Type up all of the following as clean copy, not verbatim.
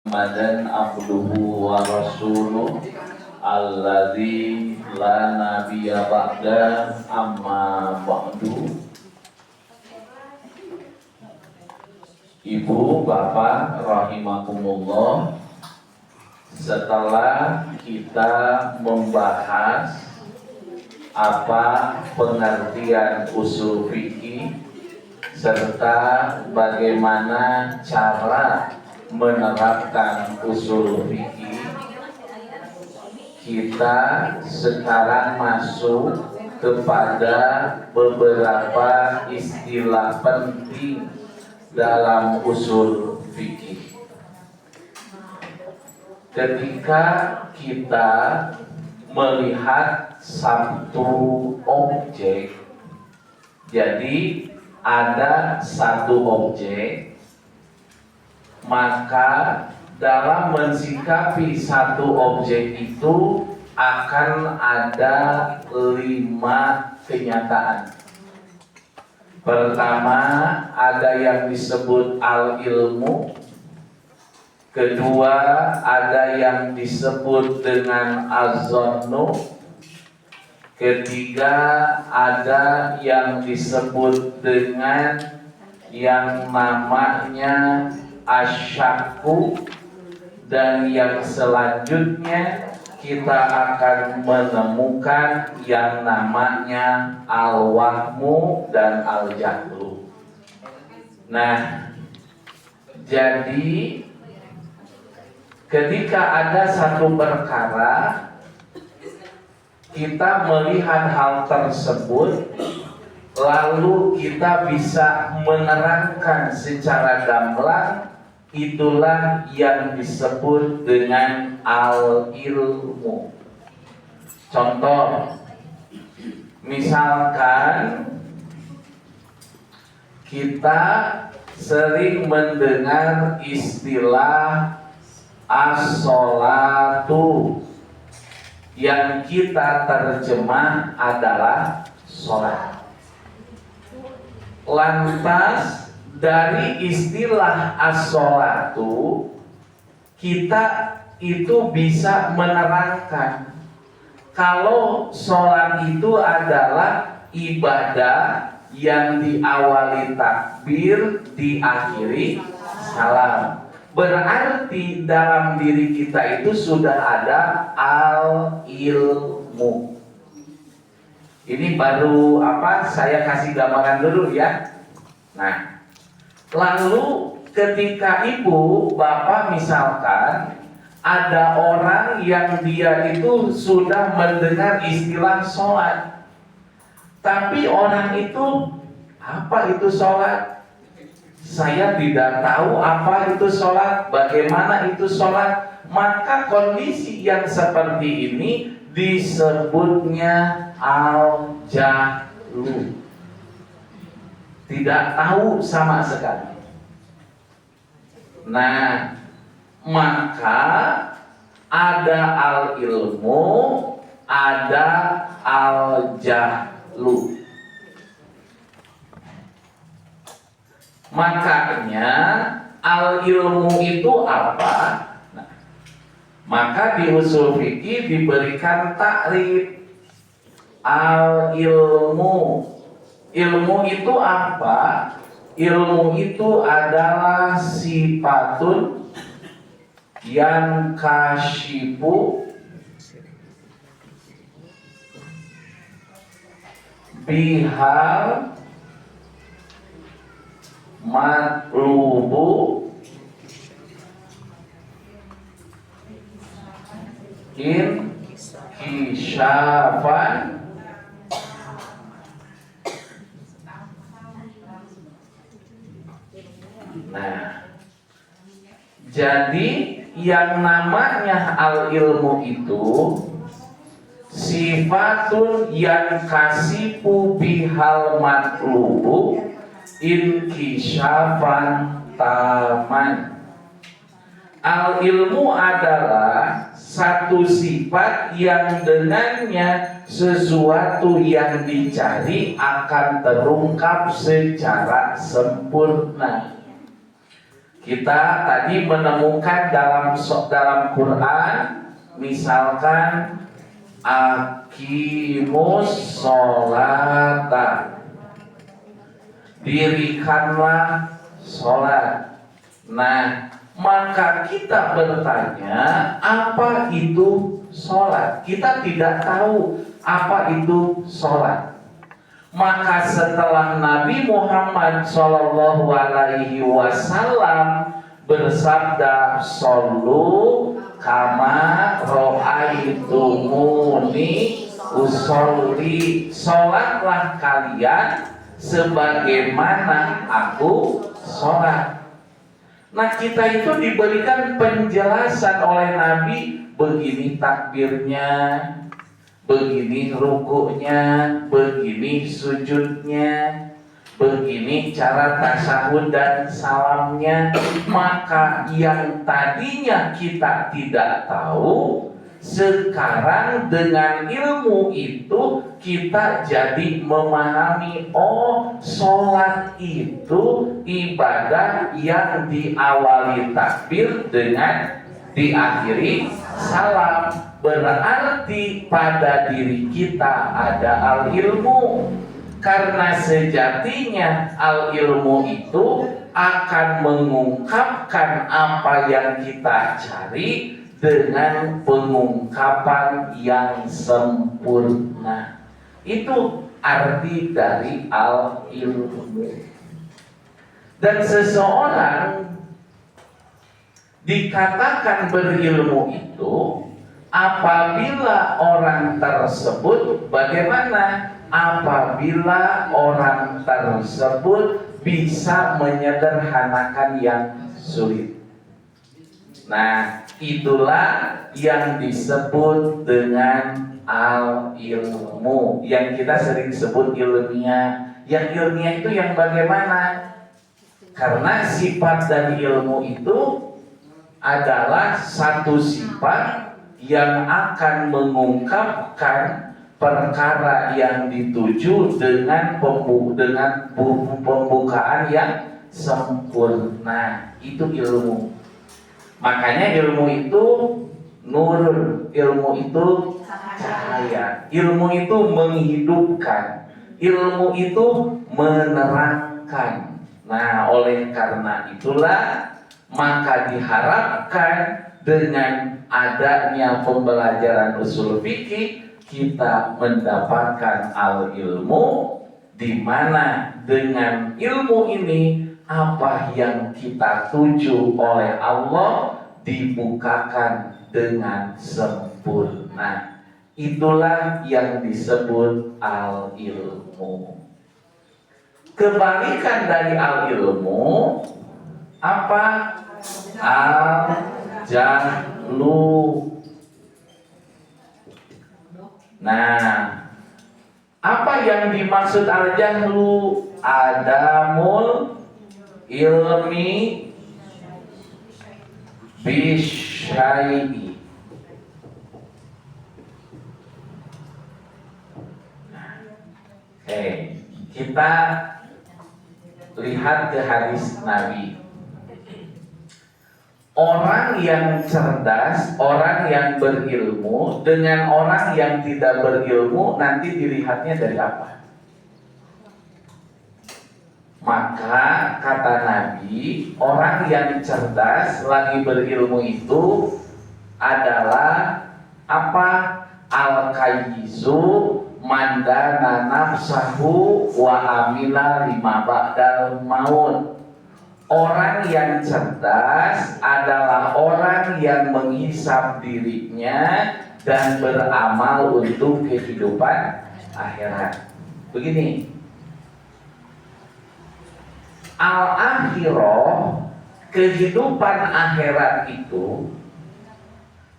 Muhammadan abduhu wa rasuluh alladzi la nabiyya ba'da amma ba'du. Ibu, bapak, rahimakumullah, setelah kita membahas apa pengertian usul fikih serta bagaimana cara menerapkan usul fikih, kita sekarang masuk kepada beberapa istilah penting dalam usul fikih. Ketika kita melihat satu objek, jadi ada satu objek, maka dalam mensikapi satu objek itu akan ada 5 kenyataan. Pertama, ada yang disebut al-ilmu. Kedua, ada yang disebut dengan az-zannu. Ketiga, ada yang disebut dengan yang namanya asyakku. Dan yang selanjutnya kita akan menemukan yang namanya al-wahmu dan al-jahlu. Nah, jadi ketika ada satu perkara, kita melihat hal tersebut, lalu kita bisa menerangkan secara gamblang, itulah yang disebut dengan al-ilmu. Contoh, misalkan kita sering mendengar istilah as-sholatu, yang kita terjemah adalah sholat. Lantas dari istilah as-sholatu, kita itu bisa menerangkan kalau sholat itu adalah ibadah yang diawali takbir, diakhiri salam. Berarti dalam diri kita itu sudah ada al-ilmu. Ini baru saya kasih gambaran dulu ya. Nah, lalu ketika ibu, bapak misalkan ada orang yang dia itu sudah mendengar istilah sholat, tapi orang itu, apa itu sholat? Saya tidak tahu apa itu sholat, bagaimana itu sholat. Maka kondisi yang seperti ini disebutnya al-jahlu. Tidak tahu sama sekali. Nah, maka ada al-ilmu, ada al-jahlu. Makanya al-ilmu itu apa? Nah, maka di usul fikih diberikan takrif al-ilmu. Ilmu itu apa? Ilmu itu adalah sifatun yang kasyifu bihal matlubu in kisyafan Nah, jadi yang namanya al-ilmu itu sifatun yang kasifu bihal matlubu inkisyafan taman. Al-ilmu adalah satu sifat yang dengannya sesuatu yang dicari akan terungkap secara sempurna. Kita tadi menemukan dalam Quran, misalkan aqimus sholata, dirikanlah sholat. Nah, maka kita bertanya, apa itu sholat? Kita tidak tahu apa itu sholat. Maka setelah Nabi Muhammad Shallallahu Alaihi Wasallam bersabda, "Shollu kama ro'aitumuni usolli," sholatlah kalian sebagaimana aku sholat. Nah, kita itu diberikan penjelasan oleh Nabi, begini takbirnya, begini rukuknya, begini sujudnya, begini cara tasyahud dan salamnya. Maka yang tadinya kita tidak tahu, sekarang dengan ilmu itu kita jadi memahami, oh, sholat itu ibadah yang diawali takbir dengan diakhiri salam. Berarti pada diri kita ada al-ilmu. Karena sejatinya al-ilmu itu akan mengungkapkan apa yang kita cari dengan pengungkapan yang sempurna. Itu arti dari al-ilmu. Dan seseorang dikatakan berilmu itu apabila orang tersebut, bagaimana? Apabila orang tersebut bisa menyederhanakan yang sulit. Nah, itulah yang disebut dengan al-ilmu, yang kita sering sebut ilmiah. Yang ilmiah itu yang bagaimana? Karena sifat dari ilmu itu adalah satu sifat yang akan mengungkapkan perkara yang dituju dengan pembukaan yang sempurna. Itu ilmu. Makanya ilmu itu nur, ilmu itu cahaya, ilmu itu menghidupkan, ilmu itu menerangkan. Nah, oleh karena itulah maka diharapkan dengan adanya pembelajaran usul fikih kita mendapatkan al-ilmu, di mana dengan ilmu ini apa yang kita tuju oleh Allah dibukakan dengan sempurna. Itulah yang disebut al-ilmu. Kebalikan dari al-ilmu apa? Al-jahlu. Nah, apa yang dimaksud al-jahlu? Adamul ilmi bisyai'i. Oke, kita lihat ke hadis Nabi. Orang yang cerdas, orang yang berilmu dengan orang yang tidak berilmu nanti dilihatnya dari apa? Maka kata Nabi, orang yang cerdas lagi berilmu itu adalah apa? Al-kayyizu mandana nafsahu wa amila lima ba'dal maut. Orang yang cerdas adalah orang yang menghisap dirinya dan beramal untuk kehidupan akhirat. Begini, al-akhirah, kehidupan akhirat itu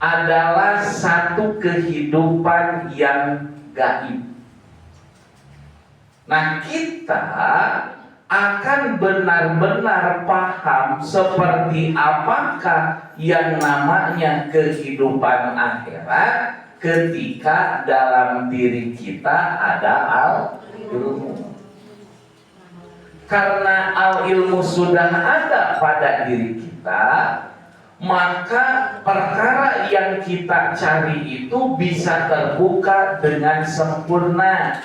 adalah satu kehidupan yang gaib. Nah, kita akan benar-benar paham seperti apakah yang namanya kehidupan akhirat ketika dalam diri kita ada al-ilmu. Karena al ilmu sudah ada pada diri kita, maka perkara yang kita cari itu bisa terbuka dengan sempurna.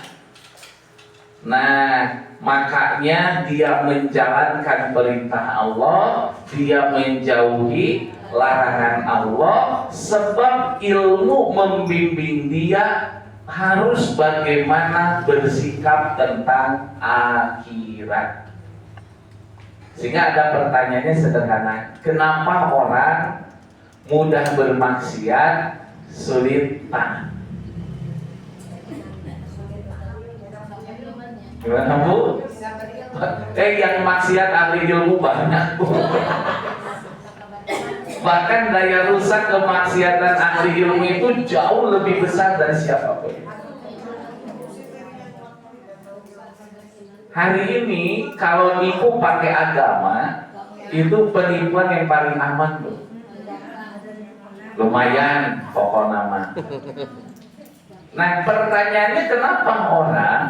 Nah, makanya dia menjalankan perintah Allah, dia menjauhi larangan Allah, sebab ilmu membimbing dia harus bagaimana bersikap tentang akhirat. Sehingga ada pertanyaannya sederhana, kenapa orang mudah bermaksiat, sulit taat? Gimana Bu? Yang maksiat ahli ilmu banyak Bu. Bahkan daya rusak kemaksiatan ahli ilmu itu jauh lebih besar dari siapapun. Hari ini kalau nipu pakai agama, itu penipuan yang paling aman loh. Lumayan pokok nama. Nah pertanyaannya, kenapa orang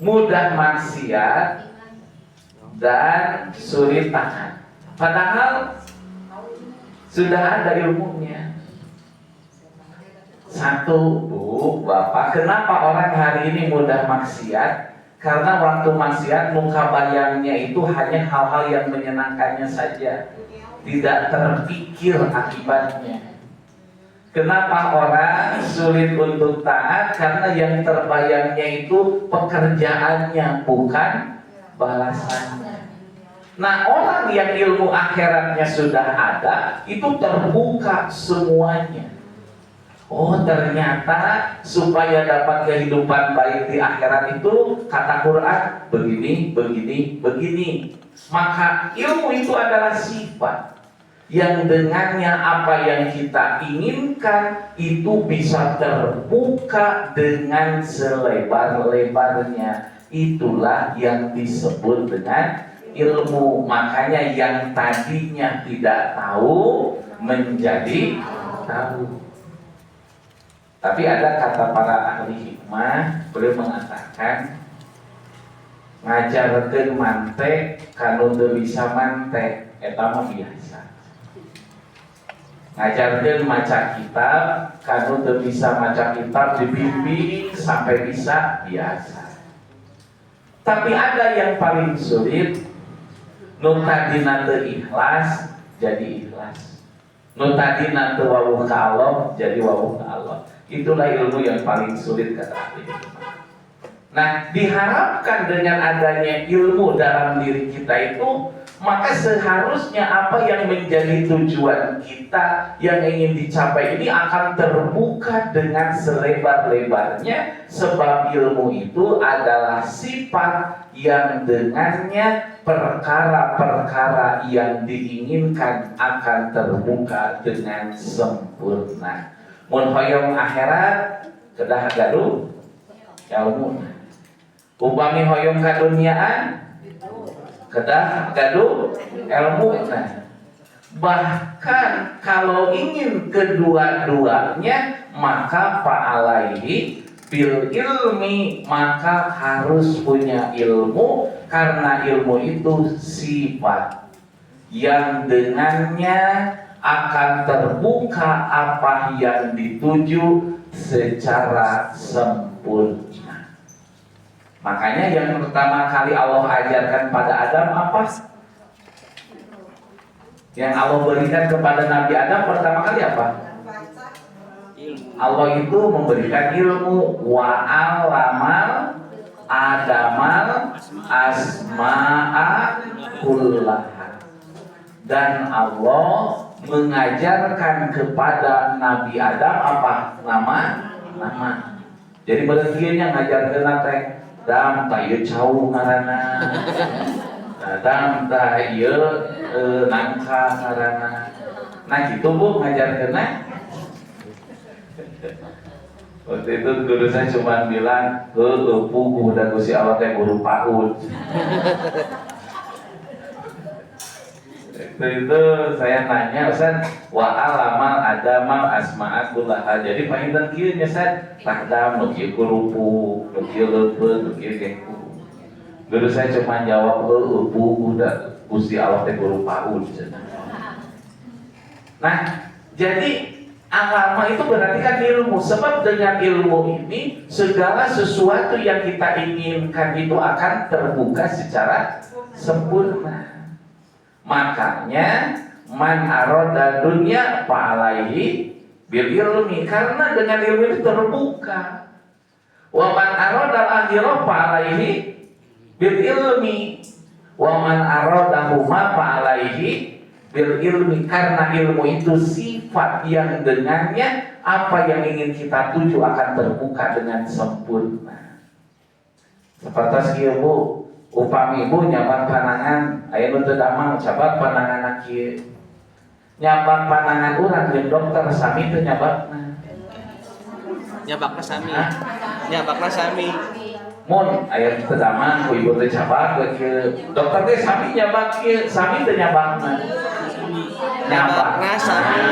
mudah maksiat dan sulit taat? Padahal sudah ada ilmunya. Satu, Bu, Bapak, kenapa orang hari ini mudah maksiat? Karena waktu maksiat muka bayangnya itu hanya hal-hal yang menyenangkannya saja, tidak terpikir akibatnya. Kenapa orang sulit untuk taat? Karena yang terbayangnya itu pekerjaannya, bukan balasannya. Nah, orang yang ilmu akhiratnya sudah ada, itu terbuka semuanya. Oh, ternyata supaya dapat kehidupan baik di akhirat itu, kata Quran, begini, begini, begini. Maka ilmu itu adalah sifat yang dengannya apa yang kita inginkan itu bisa terbuka dengan selebar-lebarnya. Itulah yang disebut dengan ilmu. Makanya yang tadinya tidak tahu menjadi tahu. Tapi ada kata para ahli hikmah, beliau mengatakan, ngajarkeun mantek kanu teu bisa mantek eta mah biasa. Ngajarkeun maca kitab kanu teu bisa maca kitab dibimbing sampai bisa biasa. Tapi ada yang paling sulit, nu tadina teu ikhlas jadi ikhlas, nu tadina teu wawuh ka Allah jadi wawuh ka Allah. Itulah ilmu yang paling sulit, kata ahli. Nah, diharapkan dengan adanya ilmu dalam diri kita itu, maka seharusnya apa yang menjadi tujuan kita yang ingin dicapai ini akan terbuka dengan selebar-lebarnya, sebab ilmu itu adalah sifat yang dengannya perkara-perkara yang diinginkan akan terbuka dengan sempurna. Mun hoyong akhirat kedah gaduh ilmu. Upami hoyong kaduniaan kedah gaduh ilmu. Bahkan kalau ingin kedua-duanya, maka fa'alaihi bil ilmi, maka harus punya ilmu, karena ilmu itu sifat yang dengannya akan terbuka apa yang dituju secara sempurna. Makanya yang pertama kali Allah ajarkan pada Adam apa? Yang Allah berikan kepada Nabi Adam pertama kali apa? Allah itu memberikan ilmu. Wa alamal adamal asma'a kullaha. Dan Allah mengajarkan kepada Nabi Adam apa? Nama. Jadi berarti ngajarkeun teh dam ta ieu cau ngaranna. Dam ta ieu nangka ngaranna. Nah gitu Bu ngajarkeunna. Waktu itu guru saya cuma bilang, puguh dan Gusti Allah teh guru PAUD. Itu saya nanya, Ustaz, wa alamal adamal asma'at kullaha. Jadi pahinten kieu nya Ustaz, takdam nu kieu kurupu, nu kieu leupeut, nu kieu gengku. Guru saya cuma jawab bu udah Gusti Allah teh guru PAUD. Nah, jadi agama itu berarti kan ilmu. Sebab dengan ilmu ini segala sesuatu yang kita inginkan itu akan terbuka secara sempurna. Makanya man aroda dunya fa'alaihi bil ilmi, karena dengan ilmu itu terbuka. Wa man aroda akhirah fa'alaihi bil ilmi. Wa man aroda huma fa'alaihi bil ilmi, karena ilmu itu sifat yang dengannya apa yang ingin kita tuju akan terbuka dengan sempurna. Seperti ilmu upami ibu nyabang panangan aya nu teu damang cabak panangan kieu. Nyabang panangan urang jeung dokter sami teu nyabakna. Nyabakna sami. Nyabakna sami. Mun aya teu damang ku ibu teh cabak ke dokter teh sami nyabak kieu, sami teu nyabakna. Nyabakna sami.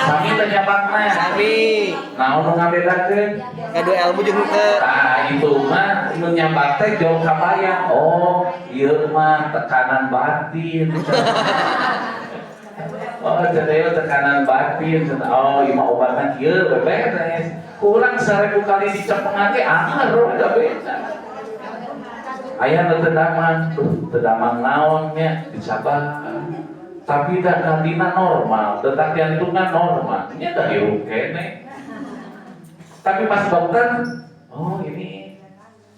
Sami teu nyabakna. Sami. Naon nu ngabedakeun? Ngadu ilmu jeung teu. Nah, itu mah nu nyabak teh jauh kabayang. Oh, ieu mah tekanan batin. Oh, jadi tekanan batin. Oh, ieu mah obatna kieu bebek teh. Kurang 1000 kali dicepengan ge anggar da beda. Aya nu teu damang naon nya dicabar. Tapi da kandina normal, detak jantungan normal. Nya da hirup keneh. Tapi pas dokter, oh ini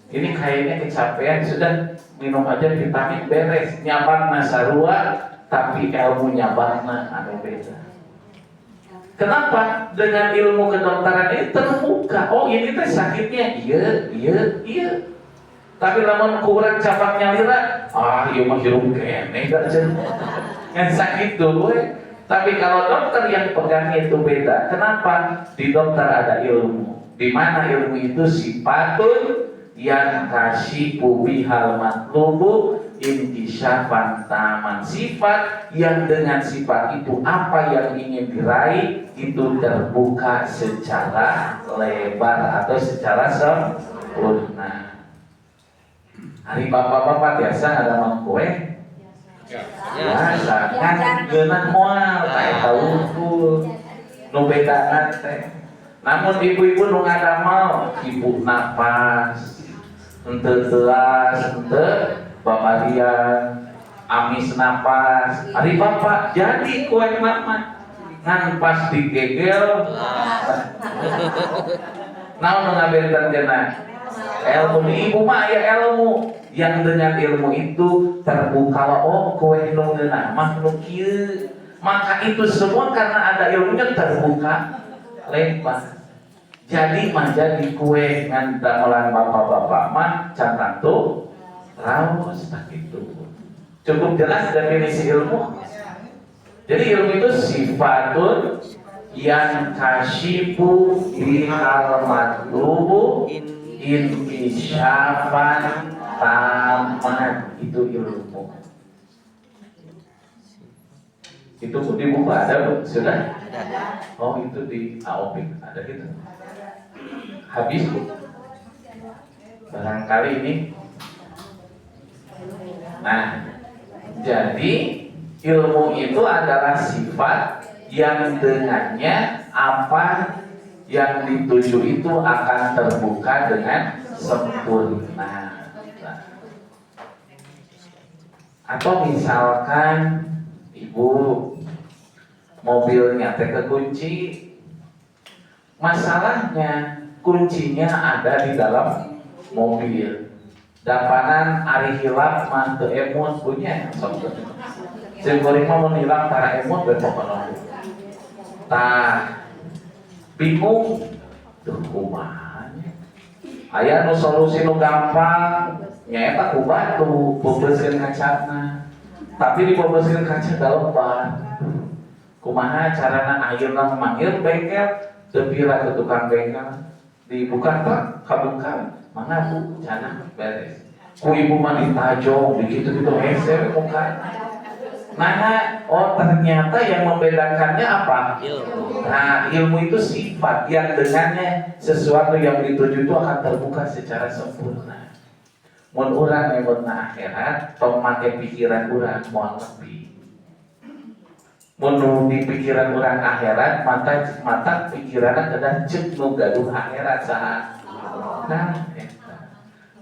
kayaknya kecapean, sudah minum aja vitamin beres. Nyabakna sarua, tapi ilmu nyabakna anu beda. Kenapa? Dengan ilmu kedokteran ini terbuka. Oh ini teh sakitnya, iya. Tapi lamun kurang cabaknya lira, iya mah hirup keneh da cenah. Ngan sakit dulu. Tapi kalau dokter yang pegangnya itu beda. Kenapa? Di dokter ada ilmu. Di mana ilmu itu sifatun yang kasyifu bihal matlubu intisyafan taman, sifat yang dengan sifat itu apa yang ingin diraih itu terbuka secara lebar atau secara sempurna. Hari bapak-bapak biasa ada mangkue biasa kan geunah moal kayak tahu nu bedana teh. Namun ibu-ibu nu ngadamel ibu napas henteu teuas henteu babadian amis napas ari bapak jadi kue mama ngan pas digegel naon nu ngabetan cenah ilmu di ibu mah aya ilmu yang dengan ilmu itu terbuka. Oh kue nu geunah mah nu kieu, maka itu semua karena ada ilmunya terbuka lebar. Jadi mah jadi kue ngan damelan bapak-bapak mah can tuh raos tak itu. Cukup jelas definisi ilmu. Jadi ilmu itu sifatun yang kasyifu bihal matlubu intisyafan taman, itu ilmu. Itu di buku ada bu? Sudah? Oh itu di AOP ada gitu. Habis bu. Barangkali ini. Nah, jadi ilmu itu adalah sifat yang dengannya apa yang dituju itu akan terbuka dengan sempurna. Atau misalkan ibu mobilnya teh kekunci, masalahnya kuncinya ada di dalam mobil. Dapanan ari hilap mah teu emut punya sok. Jeung kuring mah mun hilap tara emut we pokona. Tah bingung tuh kumaha nya. Aya nu solusi nu gampang nyaeta ku batu bobeuskeun kacana. Tapi di bobeuskeun kaca galoban. Kumaha carana ayeuna manggil bengkel teu pira ke tukang bengkel dibuka tak kabuka mana bu cenah beres ku ibu mah ditajong begitu-gitu hese muka. Nah, oh ternyata yang membedakannya apa? Ilmu. Nah, ilmu itu sifat yang dengannya sesuatu yang dituju itu akan terbuka secara sempurna. mun urang emutna akhirat tong make pikiran urang moal nepi. Mun di pikiran urang akhirat mata pikiranna kedah ceuk nu gaduh akhirat saha. Nah, eta.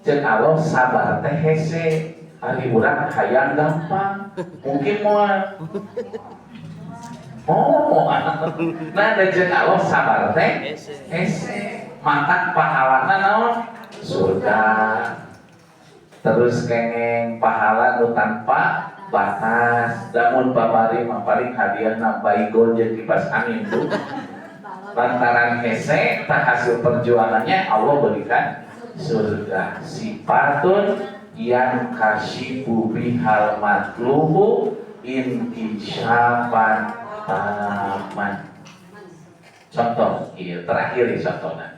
Ceuk Allah sabar teh hese, ari urang hayang gampang. Mungkin moal nah ceuk Allah sabar teh hese. Mata pahalana naon? Surga. Terus kengeng pahala nu tanpa batas. Namun pabari mah paling hadiahna baygon jeung kipas angin tuh. Lantaran hese tak hasil perjuangannya Allah berikan surga. Sifatun yang kasyifu bihal matlubu intisyaban taman. Contoh, iya terakhir contohnya.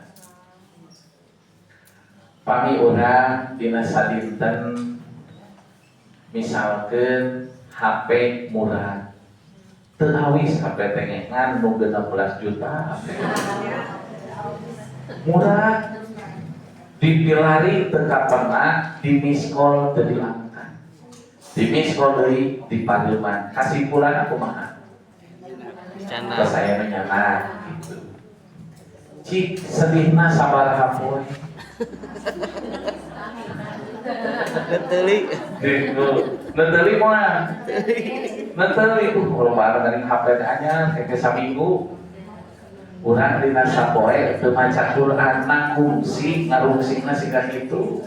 Pami urang dina sadinten misalkeun HP murah teu awis HP tengengan nu 16 juta HP murah dipilari teu kapernah di miss call teu diangkat di miss call deui dipareuman kasimpulan kumaha Cana saya menyana gitu cik sedihna sabaraha poe Neteli Neteli mah Neteli kalau bareng dari HP anyar kayak saminggu urang dina sapoe teu maca Quran ngungsi ngarungsingna siga kitu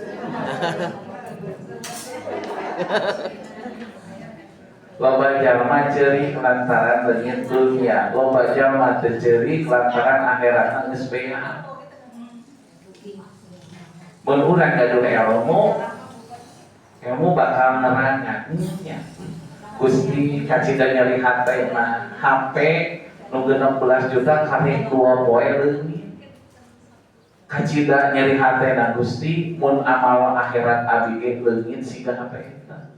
loba jalma ceurik lantaran leungit dunya loba jalma teu ceurik lantaran akhiratna geus beak. Mun urang gaduh ilmu bakal nerangnya Gusti kacida nyeri hate mah HP nu 16 juta kali 2 poe leungit kacida nyeri hatena Gusti mun amal akhirat abi ge leungit siga HP eta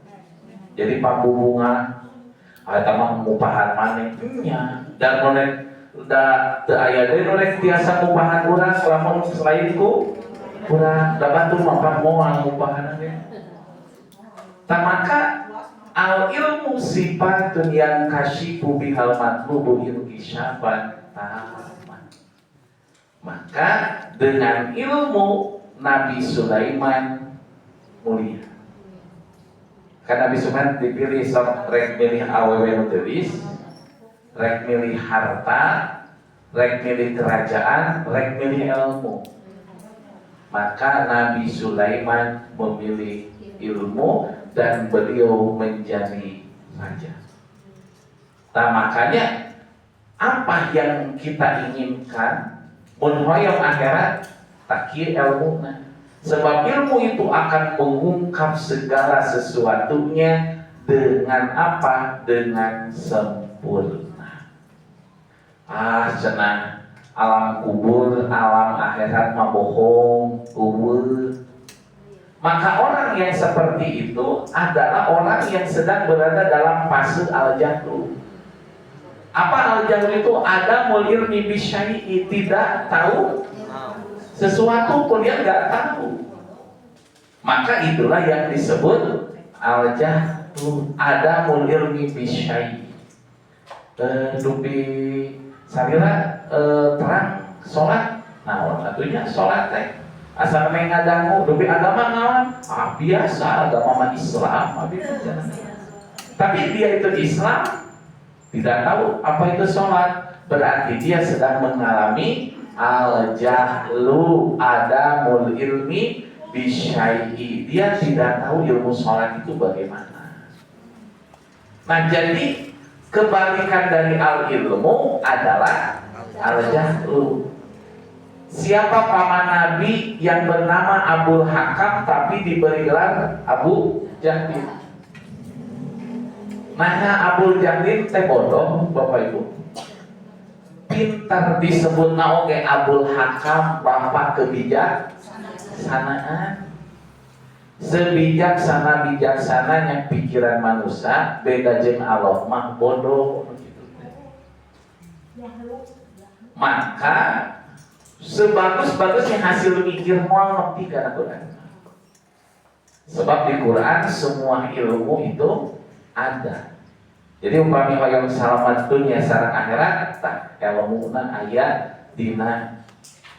jadi pambubungan eta mah mupahan maneh nya dan monet da teu aya deui nu rek tiasa mupahan urang lamun selain ku urang da batu mapan moal mupahan ge. Maka al ilmu sifatun yang kasyifu bihal matlubu inkisyaban taman. Maka dengan ilmu Nabi Sulaiman mulia. Karena Nabi Sulaiman dipilih sok rek milih awewe nu teulis, rek milih harta, rek milih kerajaan, rek milih ilmu. Maka Nabi Sulaiman memilih ilmu dan beliau menjadi raja. Nah makanya apa yang kita inginkan mun hoyong akhirat tak kieu ilmuna. Sebab ilmu itu akan mengungkap segala sesuatunya dengan apa? Dengan sempurna. Cenah alam kubur, alam akhirat mah bohong, kubur. Maka orang yang seperti itu adalah orang yang sedang berada dalam fase al-jahlu. Apa al-jahlu itu? Ada mulir bisyai'i, tidak tahu sesuatu pun dia nggak tahu. Maka itulah yang disebut al-jahlu. Ada mulir bisyai'i. Dupi salira terang sholat. Nah, satunya sholat teh. Asal main ngadangu, dupi agama naon? Biasa, agama mah Islam. Tapi dia itu Islam, tidak tahu apa itu sholat. Berarti dia sedang mengalami al-jahlu adamul ilmi bisyai'i. Dia tidak tahu ilmu sholat itu bagaimana. Nah jadi kebalikan dari al-ilmu adalah al-jahlu. Siapa paman Nabi yang bernama Abul Hakam tapi diberi gelar Abu Jahil? Nah, Abu Jahil teh bodoh, Bapak Ibu. Pintar disebut naoge Abul Hakam, bapak kebijaksanaan. Sebijaksana bijaksananya pikiran manusia beda jeung Allah mah bodoh. Maka sebagus-bagusnya hasil mikir moal nepi kana Quran. Sebab di Quran semua ilmu itu ada. Jadi umpami hoyong salamat dunia sareng akhirat tak ilmuna aya dina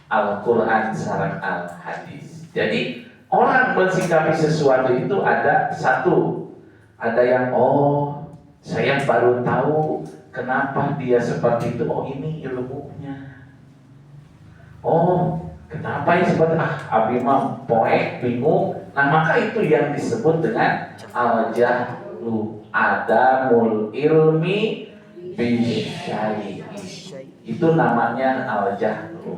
Al-Quran sareng Al-Hadis. Jadi orang mensikapi sesuatu itu ada satu, ada yang saya baru tahu kenapa dia seperti itu. Oh, ini ilmunya. Oh, kenapa ini seperti abi mah poek bingung. Nah, maka itu yang disebut dengan al-jahlu, adamul ilmi bisyai'i. Itu namanya al-jahlu.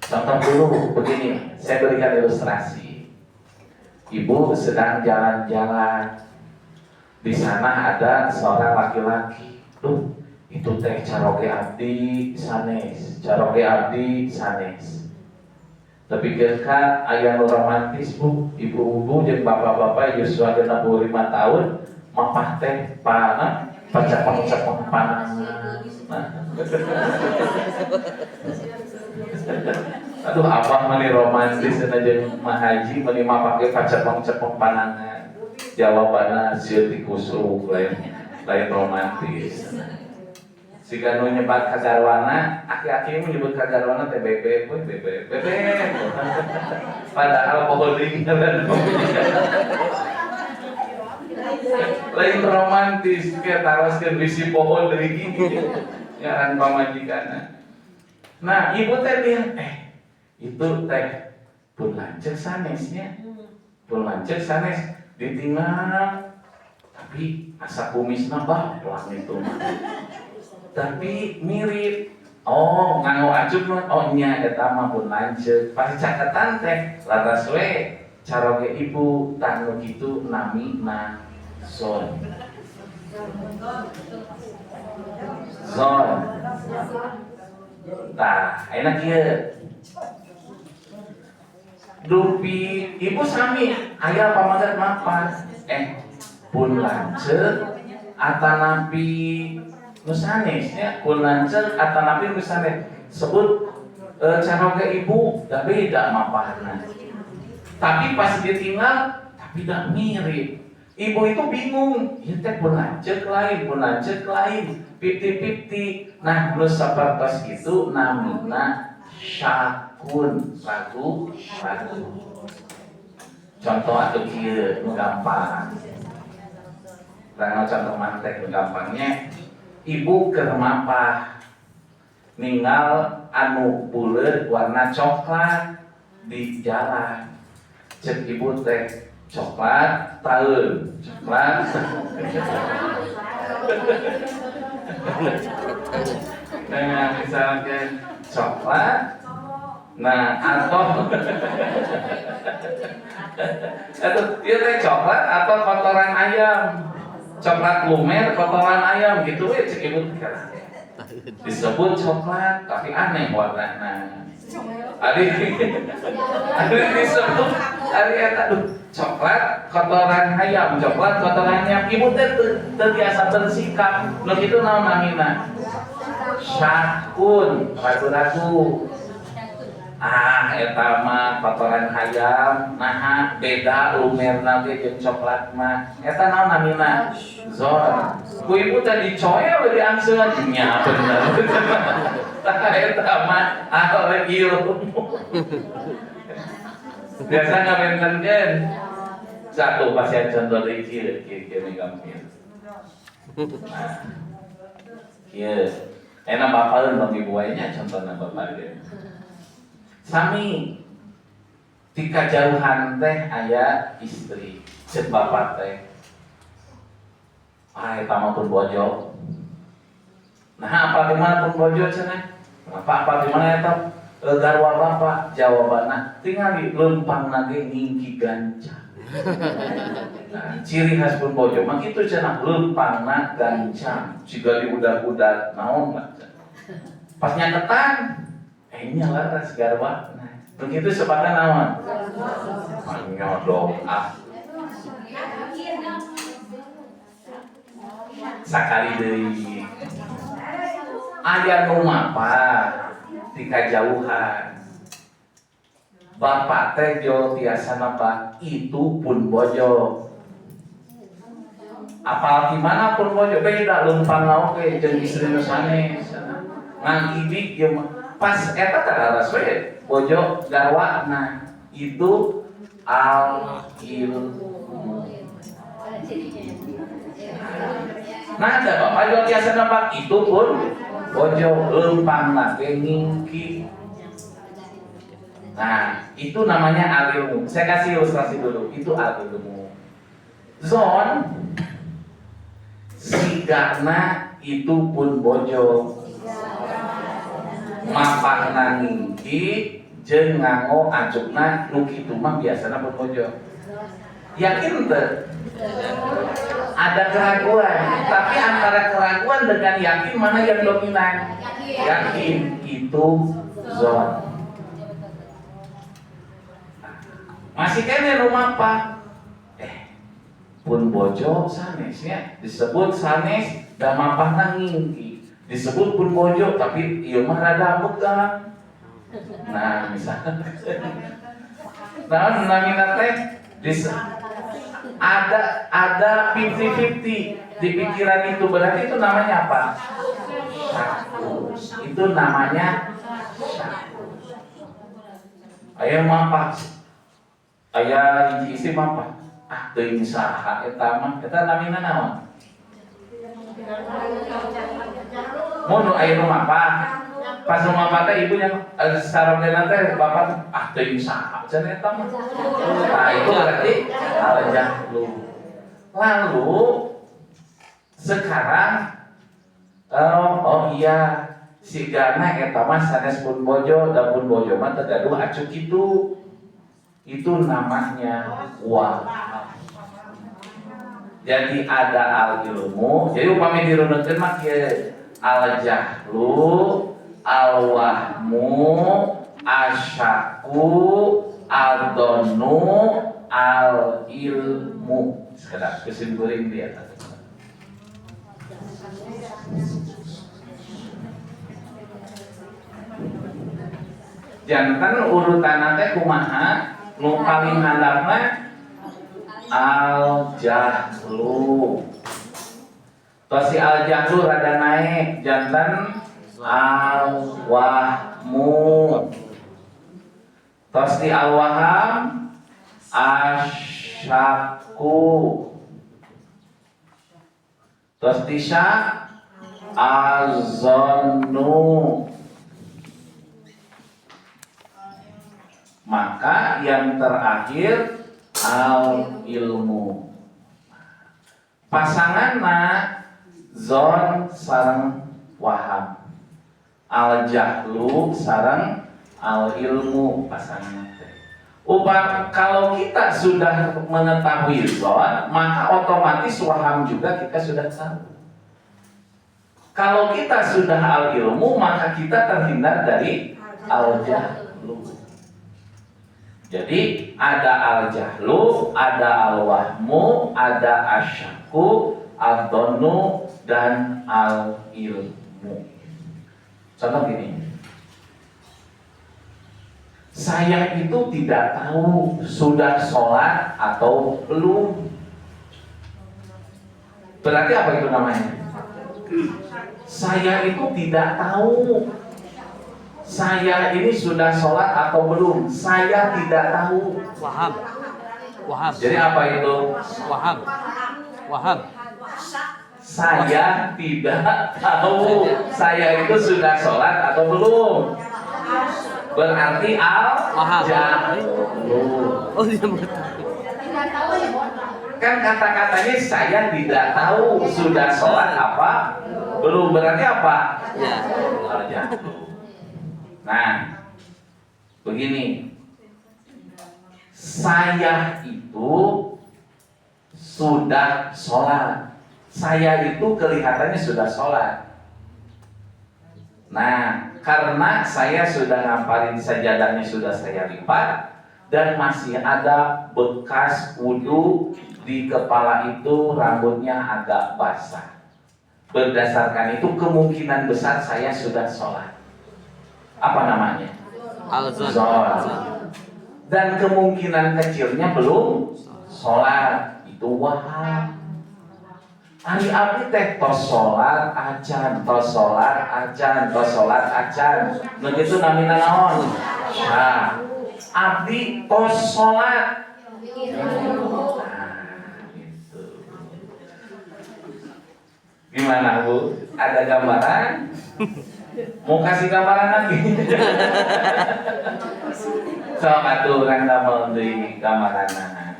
Contoh dulu begini, saya berikan ilustrasi. Ibu sedang jalan-jalan. Di sana ada seorang laki-laki. Itu teh caroge abdi sanes, caroge abdi sanes. Terpikirkan aya nu romantis bu, ibu-ibu jeung bapak-bapak Yusua 65 tahun mapah teh pana pacapang-capang panangan. Aduh, abah mani romantis aja mah haji mani mapake pacapang-capang panangan. Jawabannya sieun ti kusruk lain romantis. Siga nu nyebat kagarwana, aki-aki menyebut kagarwana teh bebek, bebek. Padahal holding lain romantis, kayak taroskeun bisi pohon deui nyaran pamajikanna. Nah, ibu teh bilang, itu teh pun lanceuk sanesnya. Pun lanceuk sanes ditinggal tapi asa kumisna baplang itu mah. Tapi mirip. Oh, nganggo acup mah. Oh nya eta mah pun lanceuk. Pas caketan teh laras we caroge ibu tanu kitu namina zon. Zon. Tah, ayeuna kieu. Dupi ibu sami aya pamagat mapan. Pun lanceuk atanapi nu sanes nya, pun lanceuk atanapi nu sanes. Sebut caroge ibu da beda mapahna. Tapi pas ditinggal tapi da mirip. Ibu itu bingung, ieu teh pun lanceuk lain, piti-piti. Nah, nu sapertos itu namina syakun, ragu. Contoh atuh kieu nu gampang. Karena contoh mantek nu gampangnya, ibu keur mapah ninggal anu buleud warna coklat di jalan. Cek ibu teh coklat taeun, coklat. Nah, misalkan coklat, nah atau ieu teh coklat atau kotoran ayam, coklat lumer kotoran ayam gitu we cek ibu disebut coklat tapi aneh warnana. Ari disebut ari eta coklat kotoran ayam, coklat kotoran ayam. Ibu teh teu biasa bersikap. Nu kitu naon namina? Syakun, ragu-ragu. Eta mah kotoran ayam, nah beda lumerna ge jeung coklat mah. Eta naon namina? Zon. Ku ibu tadi coel di angseun nya bener. Eta mah ilmu. Biasa ngabentenkeun satu pasien contoh deui kieu megampil. Nah. Kieu. Enak bapaeun bang ibu we nya contona bapak ge. Sami di kajauhan teh aya istri, cek bapak teh. Eta mah pun bojo. Nah, apa di mana pun bojo cenah? Apa di mana eta garwa bapak? Jawabanna tingali leumpangna ge ngingki gancang. Nah, ciri khas pun bojo mah kitu cenah, leumpangna gancang. Siga diudag-udag naon mah. Pas nyaketan nya laras garwa. Nah, begitu sepatah naon? Nyodok sakali deui. Aya nu mapah di kajauhan. Bapak teh jo tiasa napa itu pun bojo. Apal gimana pun bojo beda lempang oke jeung istri nu sanes. Ngan idik jeung pas eta tararas we bojo garwana itu al ilmu. Nah ada bapak jo tiasa napa itu pun bojo lempang lage ngingki. Nah, itu namanya al-ilmu. Saya kasih ilustrasi dulu. Itu al-ilmu. Zon sigana itu pun bojo. Mapakna ngingki jeung nganggo ajukna nu kitu mah biasana pun bojo. Yakin teu? Ada keraguan, tapi antara keraguan dengan yakin mana yang dominan? Yakin itu zon. Masih kene rumah apa? Pun bojo sanes ya, disebut sanes da mapahna ngingki. Disebut pun bojo tapi ieu mah rada begang. Nah, misalnya nah namina teh ada 50-50 di pikiran itu, berarti itu namanya apa? Syakus. Itu namanya syakus. Ayo mapak. Aya hiji istri mah teuing saha eta mah eta namina naon? Mun aya nu mapah pas nu mapah teh ibunya sarogena teh bapak teuing saha cenah eta mah. Nah itu berarti al-jahlu. Lalu sekarang oh iya sigana eta mah sanes pun bojo da pun bojo mah teu gaduh acu kitu. Itu namanya waham. Jadi ada al-ilmu. Jadi upami dirunutkeun mah kieu al-jahlu, al-wahmu, asyaku, al-donu, al-ilmu. Sekedar kesimpulan dia. Jantan urutan teh kumaha? Nu paling handapna al-jahlu. Tos si al-jahlu rada naik, jantan al-wahmu. Tos di al-waham asyaku. Tos di syak az-zannu. Maka yang terakhir al-ilmu. Pasanganna zon sareng waham, al-jahlu sareng al-ilmu pasangan. Kalau kita sudah mengetahui zon, maka otomatis waham juga kita sudah tahu. Kalau kita sudah al-ilmu, maka kita terhindar dari al-jahlu. Jadi ada al-jahlu, ada al-wahmu, ada asyaku, ad-donu, dan al-ilmu. Contoh gini, saya itu tidak tahu sudah sholat atau belum. Berarti apa itu namanya? Saya itu tidak tahu saya ini sudah sholat atau belum. Saya tidak tahu. Waham. Waham. Jadi apa itu? Waham. Waham. Saya tidak tahu saya itu sudah sholat atau belum. Berarti al-jahlu. Oh dia mengetahui. Kan kata-katanya saya tidak tahu sudah sholat apa belum, berarti apa? Ya. Al-jahlu. Nah, begini, saya itu sudah sholat. Saya itu kelihatannya sudah sholat. Nah, karena saya sudah ngapalin sajadahnya, sudah saya lipat, dan masih ada bekas wudhu di kepala itu, rambutnya agak basah. Berdasarkan itu kemungkinan besar saya sudah sholat. Apa namanya? Al-zon. Zon. dan kemungkinan kecilnya belum sholat, itu waham. Ari abdi teh tos sholat acan, tos sholat acan, tos sholat acan. Begitu namina naon? Nah, abdi tos sholat. Gimana Bu? Ada gambaran? Mau kasih gambaran lagi? Sok atuh urang damel deui gambaranna.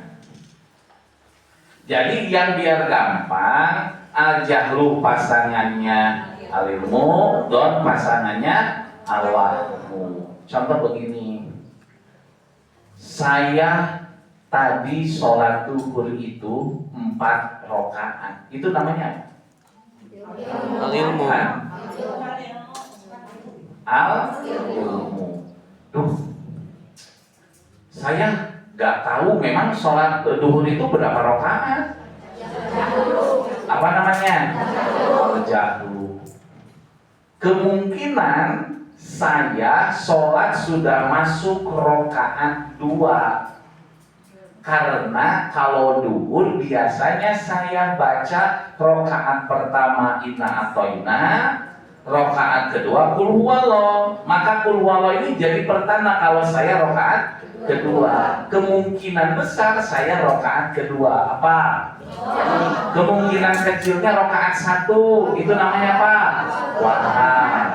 Jadi yang biar gampang, al-jahlu pasangannya al-ilmu, don pasangannya al-wahmu. Contoh begini, saya tadi sholat duhur itu 4 rakaat. Itu namanya Al-ilmu. Al-ilmu. Duh, saya gak tahu memang sholat duhur itu berapa rakaat. Apa namanya? Al-jahlu. Kemungkinan saya sholat sudah masuk rakaat 2. Karena kalau duhur biasanya saya baca rakaat pertama inna atoina, rakaat kedua qul huwallah. Maka qul huwallah ini jadi pertanda kalau saya rakaat kedua. Kemungkinan besar saya rakaat kedua. Apa? Kemungkinan kecilnya rakaat 1. Itu namanya apa? Waham.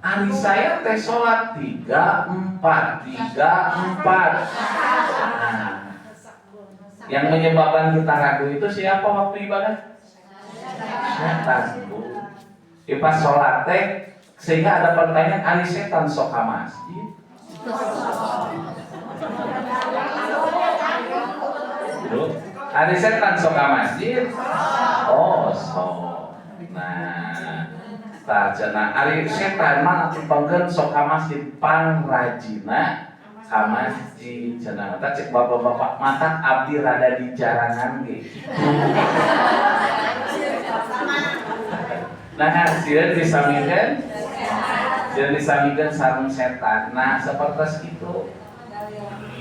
Ari saya teh sholat 3-4. Nah, yang menyebabkan kita ragu itu siapa waktu ibadah? Setan. Pas sholat teh sehingga ada pertanyaan, ari setan sok ka masjid? Ari setan sok ka masjid? Oh, sok. Nah, cenah ari setan mah pangkeun sok ka masjid pangrajina ka masjid cenah. Eta cek bapak-bapak mata abdi rada di jarangan ge. Nah, sieun disamikan sareng setan. Nah, seperti itu.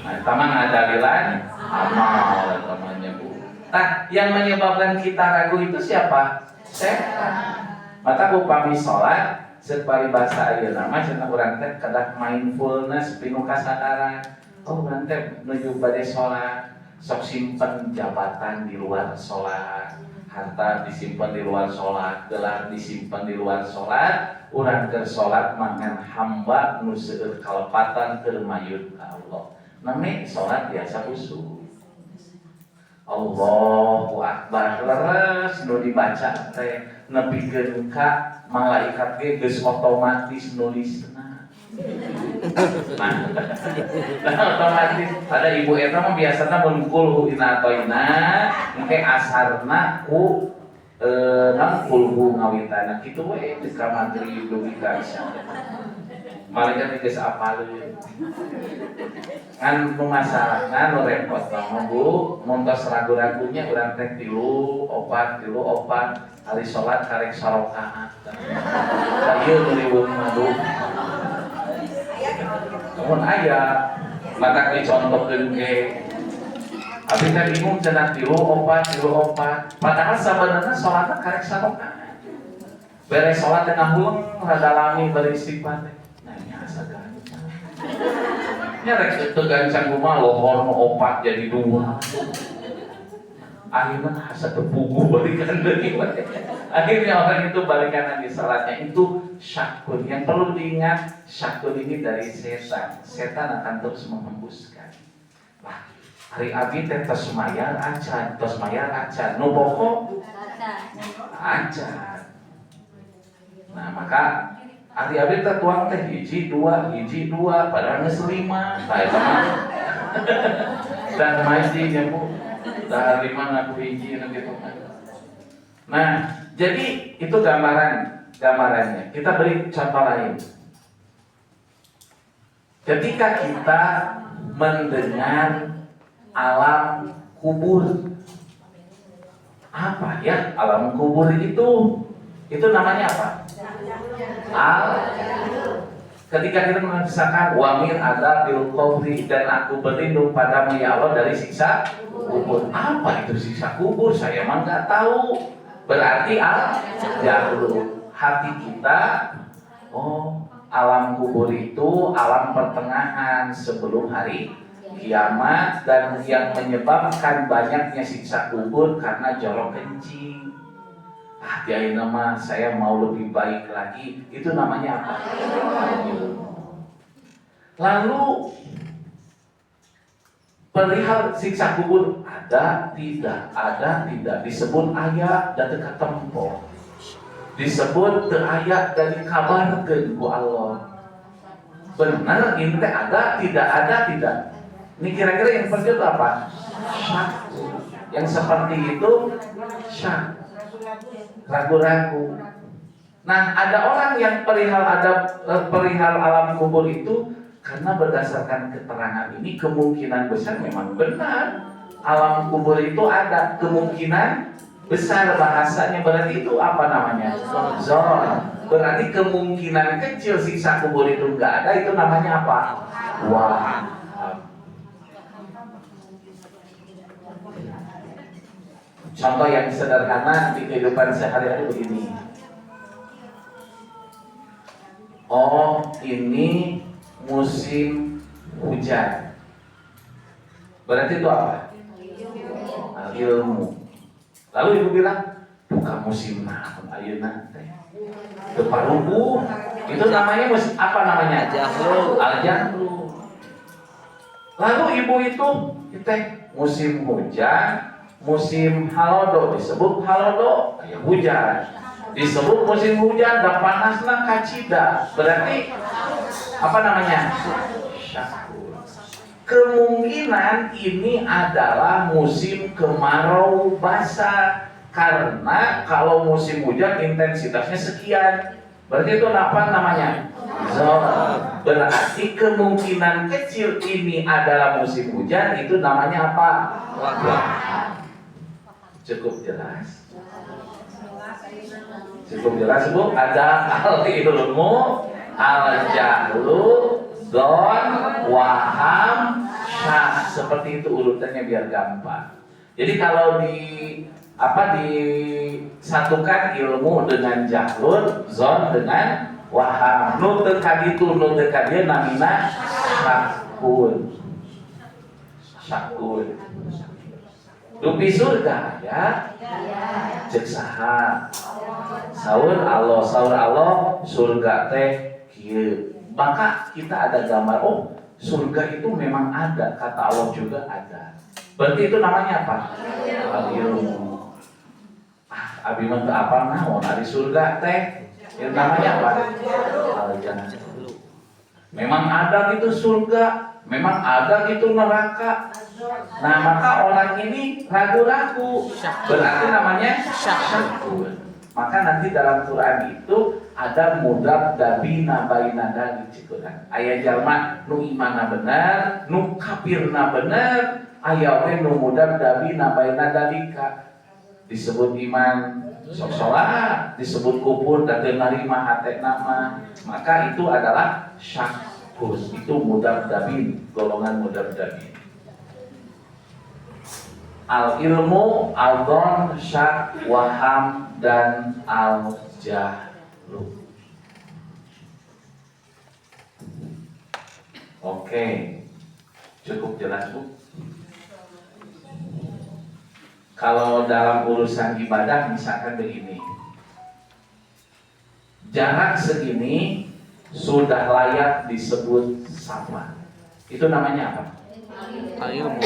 Nah, taman adalilan amal namanya Bu. Nah, yang menyebabkan kita ragu itu siapa? Setan. Maka upami sholat separi bahasa ayeuna mah cenah urang teh kedah mindfulness pinu kasadaran. Oh, urang teh nuju bade sholat, sok simpen jabatan di luar sholat, harta disimpan di luar sholat, gelar disimpan di luar sholat, urang keur sholat mangan hamba nu seueur kalepatan keur mayut ka Allah. Nami sholat biasa khusyuk. Allahu Akbar leres nu dibaca teh nepikeun ka malaikat ge geus otomatis nulisna. Nah, otomatis ada ibu eta mah biasana mun qul inna atoina engke asarna ku kulhu ngawitana kitu we geus ka maghrib dugi ka isya. Malaikat geus apaleun. Ngan nu masalah nu repot mah Bu, montos ragu-ragunya urang teh 3 4 hari sholat karek sarakaat. Ayeuna nu riweuh madu. Mun aya mata dicontohkeun ge. Abdi teh bingung cenah 3 4. Padahal sabenerna sholatna karek sarakaat. Beres sholat teh ngahuleng rada lami bari istighfar teh. Nah, nya asa gancang. Nya rek teu gancang kumaha lohor 4 jadi 2. Akhirnya asa terpugu balikan deui. Akhirnya orang itu balikan lagi salatnya. Itu syakun. Yang perlu diingat, syakun ini dari setan. Setan akan terus menghembuskan. Lah, hari abdi teh tos mayar acan, nu pokok acan. Nah, maka hari abdi teh tuang teh hiji dua, padahal geus 5. Nah, eta mah. Dan maji nya Bu. Dari mana aku hiji gitu. Nah, jadi itu gambarannya. Kita beri contoh lain. Ketika kita mendengar alam kubur, apa ya alam kubur itu namanya apa? Ketika kita mengatakan wamir ada bil qabri, dan aku berlindung padamu ya Allah dari siksa kubur. Apa itu siksa kubur? Saya emang nggak tahu. Berarti jahlu. Hati kita, alam kubur itu alam pertengahan sebelum hari kiamat, dan yang menyebabkan banyaknya siksa kubur karena jorok kencing. Dia nama saya mau lebih baik lagi, itu namanya apa? Lalu perihal siksa kubur ada tidak disebut ayat dan dekat tempo, disebut ayat dari kabar ku Allah. Benar ini ada tidak. Ini kira-kira yang seperti itu apa? Syak. Yang seperti itu syak, ragu-ragu. Nah, ada orang yang perihal alam kubur itu, karena berdasarkan keterangan ini kemungkinan besar memang benar alam kubur itu ada, kemungkinan besar bahasanya, berarti itu apa namanya? Zon. Berarti kemungkinan kecil siksa kubur itu enggak ada, itu namanya apa? Waham. Contoh yang sederhana di kehidupan sehari-hari begini. Ini musim hujan. Berarti itu apa? Ilmu. Lalu ibu bilang, bukan musim naon ayeuna teh. Keparugu. Itu namanya musim apa namanya? Al-jahlu. Lalu ibu itu musim hujan, musim halodo disebut halodo, ya hujan. Disebut musim hujan dan panasna kacida. Berarti apa namanya? Syakur. Kemungkinan ini adalah musim kemarau basah, karena kalau musim hujan intensitasnya sekian. Berarti itu apa namanya? Zon. Berarti kemungkinan kecil ini adalah musim hujan, itu namanya apa? Cukup jelas? Cukup jelas Bu? Ada al-ilmu, al-jahlu, zon, waham, syak. Seperti itu urutannya biar gampang. Jadi kalau disatukan ilmu dengan jahlun, zon dengan waham. Nu teu kaditu, nu teu kadieu namina syakun. Syakun. Dupi surga ya? Cek saha? Saur Allah, surga teh kieu. Maka kita ada gambar, surga itu memang ada, kata Allah juga ada. Berarti itu namanya apa? Ilmu. Abi mah teu apal naon ari surga teh. Itu namanya apa? Al-jannah. Memang ada gitu surga, memang ada gitu neraka. Nah, maka orang ini ragu-ragu. Berarti namanya syakur. Maka nanti dalam Quran itu ada mudabdabina baina dzalik cikuran. Aya jalma nu imana bener, nu kafirna bener, aya we nu mudabdabina baina dzalika. Disebut iman sok salat, disebut kufur dan teu narima hatena mah. Maka itu adalah syakur. Itu mudabdabin, golongan mudabdabin. Al-ilmu, al-dhon, syak, waham, dan al-jahlu. Oke, cukup jelas Bu? Kalau dalam urusan ibadah misalkan begini, jarak segini sudah layak disebut safa. Itu namanya apa? Al-ilmu.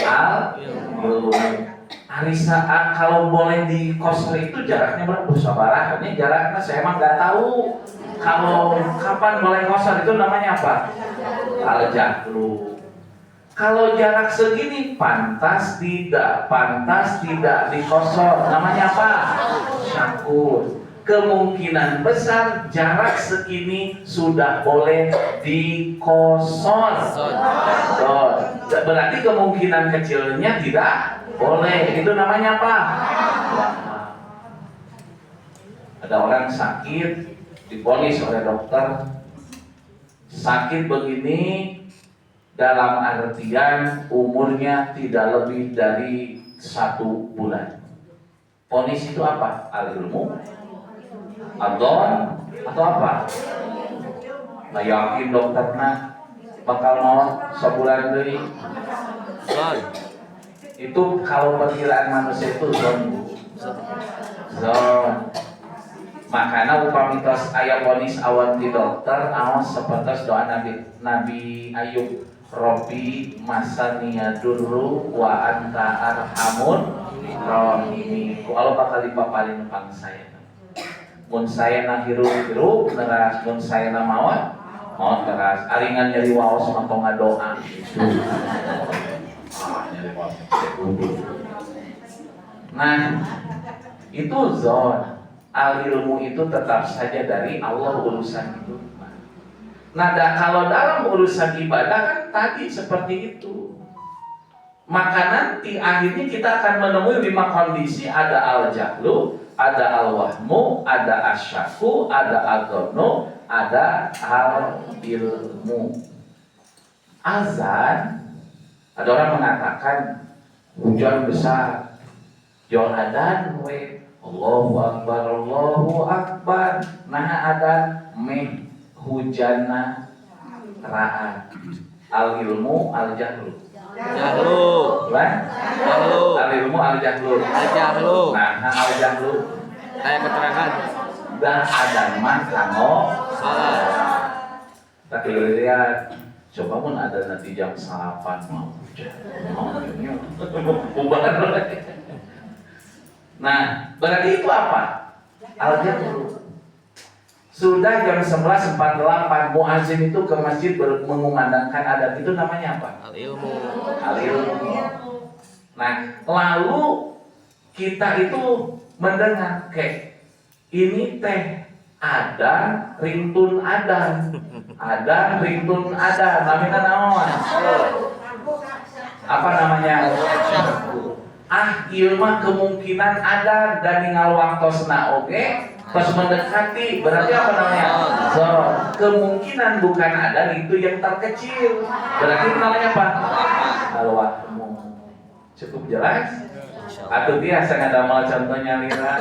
Arisa, kalau boleh di kosor itu jaraknya berapa? Sabaraha? Ini jaraknya saya emang nggak tahu. Kalau kapan boleh kosor itu namanya apa? Al-jahlu. Kalau jarak segini pantas tidak di kosor, namanya apa? Syakur. Kemungkinan besar jarak segini sudah boleh dikosor. Berarti kemungkinan kecilnya tidak boleh. Itu namanya apa? Ada orang sakit, diponis oleh dokter Sakit begini dalam artian umurnya tidak lebih dari 1 bulan. Vonis itu apa? Al-ilmu, adon, atau apa? Nah yakin dokternya bakal mau sebulan dari itu kalau perkiraan manusia itu zon. Makanya upamitos aya vonis awan di dokter awas seperti doa Nabi Ayub, Robi masaniya durru wa anta arhamun rahimi. Ku Allah bakal dipapalin pang saya. Mun saya na hirup neras, mun saya na maot teras. Aringan nyeri waos mangko ngadoa. Nyeri waos. Nah, itu zon. Al-ilmu itu tetap saja dari Allah urusan itu. Nah, kalau dalam urusan ibadah kan tadi seperti itu. Maka nanti akhirnya kita akan menemui 5 kondisi, ada al-jahlu, ada al-wahmu, ada asyaku, ada al-ghonu, ada al-ilmu. Azan, ada orang mengatakan hujan besar, jol adan we, Allahu Akbar, Allahu Akbar. Nah ada meh hujana ra'at. Al-ilmu al-jahlu. Jahlu. Jahlu. Al-ilmu al-jahlu. Al-jahlu. Nah al-jahlu. Kayak keterangan. Dan ada mah kanggo salah. Tapi lihat, coba pun ada nanti jam 8 mau hujan. Bubar. Nah, berarti itu apa? Al-jahlu. Sudah jam 11.48 muazin itu ke masjid mengumandangkan adat, itu namanya apa? Al-ilmu. Al-ilmu. Nah, lalu kita itu mendengar kayak ini teh ada ringtun ada ringtun ada namanya naon? Apa namanya? Ieu mah kemungkinan ada dan ningal waktosna oge pas mendekati, berarti apa namanya? Zon. Kemungkinan bukan ada itu yang terkecil, berarti namanya apa? Al-wahmu. Cukup jelas? Atau dia sangat ada mal contohnya lira.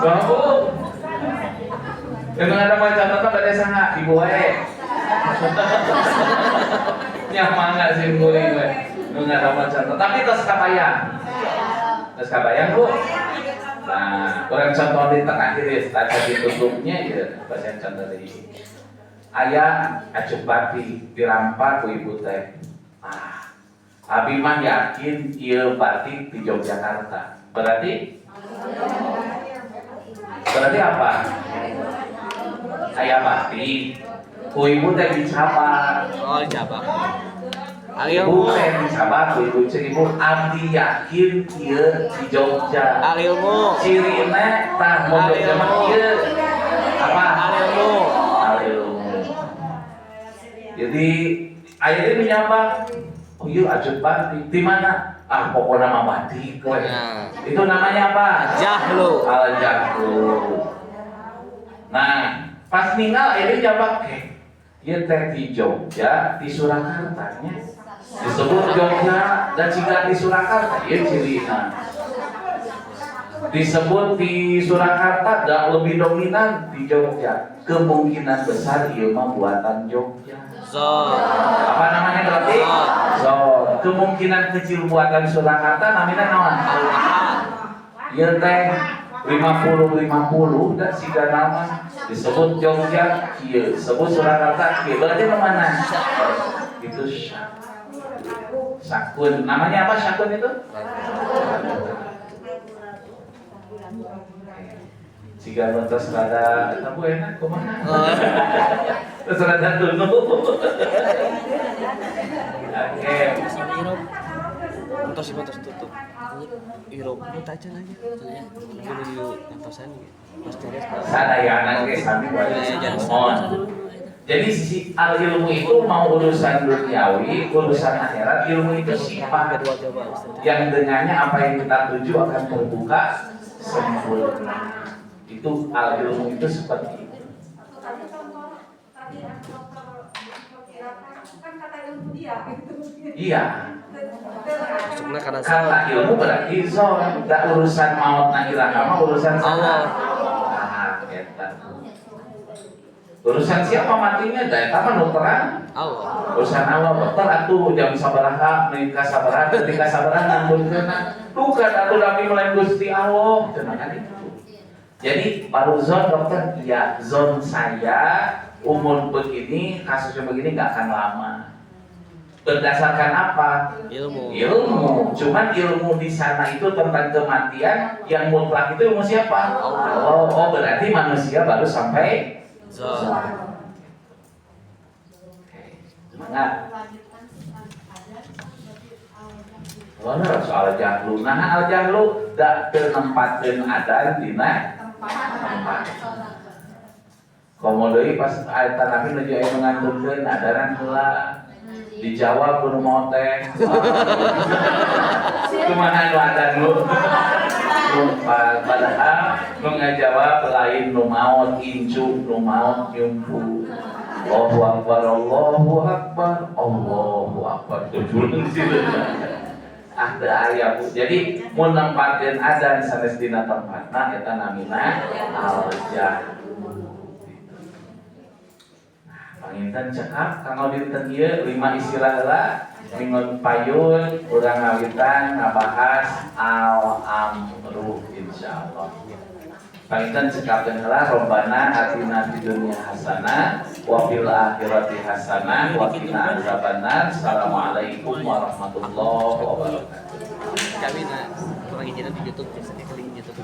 Bahu. Yang ada mal contohnya pada sangat ibu nyaman sih gue nggak ada contoh, tapi terus kabayang bu. Nah, orang contoh di terakhir ya, tadi tutupnya ya, bahasa contoh dari ayah acuh bati dirampak ku ibu teh. Abi mah yakin ieu batik di Yogyakarta. Berarti apa? Ayah batik. Ku ibu teh dicapak. Oh, dicapak. Ibu teh dicapak, ku ibu cek ibu abdi yakin ieu di Jogja. Al-ilmu. Cirina tah mau Jogja mah ieu apa? Al-ilmu. Al-ilmu. Jadi ayeuna menyapa, oh ieu acut batik. Di mana? Pokoknya mah batik we. Nah. Itu namanya apa? Jahlu. Al-jahlu. Nah, pas ninggal ini jawab ieu teh di Jogja, di Surakarta nya. Disebut Jogja dan jika di Surakarta ieu cirina. Disebut di Surakarta dan lebih dominan di Jogja. Kemungkinan besar ieu mah buatan Jogja. Zon. Apa namanya berarti? Zon. Kemungkinan kecil buatan Surakarta namanya naon? Al-wahab. Ieu teh 50-50 dan siga nama disebut Jogja kieu, disebut Surakarta kieu. Berarti mana? Itu sakun. Namanya apa sakun itu? Siga bentos rada eta bu enak kumaha? Terus rada tunu. Oke. Motos tutup. Irop kita aja aja. Menuju atasan pasti ada. Sadayana ge sami wae. Jadi si al-ilmu itu mau urusan duniawi, urusan akhirat, ilmu itu sifat yang dengannya apa yang kita tuju akan terbuka sempurna. Itu al-ilmu itu seperti itu. Tadi contoh tadi dokter memperkirakan kan kata ilmu dia gitu. Iya. Sebenarnya karena Kata ilmu berarti zon, gak urusan maut nakirah mah urusan Allah. Nah, eta. Urusan siapa matinya da eta mah nu terang. Allah. Urusan Allah dokter atuh jam sabaraha menikah sabaraha ketika sabaraha ngambulkeunna. Bukan atuh dami melain Gusti Allah, cenah kan itu. Jadi baru zon dokter, ya zon saya umur begini, kasusnya begini nggak akan lama. Berdasarkan apa? Ilmu. Ilmu. Cuman ilmu di sana itu tentang kematian, yang mutlak itu ilmu siapa? Allah. Oh, berarti manusia baru sampai Zon. semangat. Bener soal jahlu. Nah, al jahlu dak tenempatkeun adan dina tempat. Komodoi pas ayat Nabi nuju aya ngantunkeun adaran heula. Dijawab kudu mau teh. Kumaha nu adan lu? Padahal nu ngajawab lain nu maot incu, nu maot nyumpu. Allahu akbar, Allahu akbar, Allahu akbar. Tujuan sih. Teu aya Bu. Jadi mun nempatkeun adzan sanes dina tempatna eta namina al-jahlu. Panginten cekap kanggo dinten ieu 5 istilah heula mingun payun urang ngawitan ngabahas al-amru insyaallah. Panginten cekapkeun heula robbana atina fid dunya hasanah wa fil akhirati hasanah wa qina azabannar. Assalamualaikum warahmatullahi wabarakatuh. Kami nak kurang izin di YouTube, biasanya kali YouTube.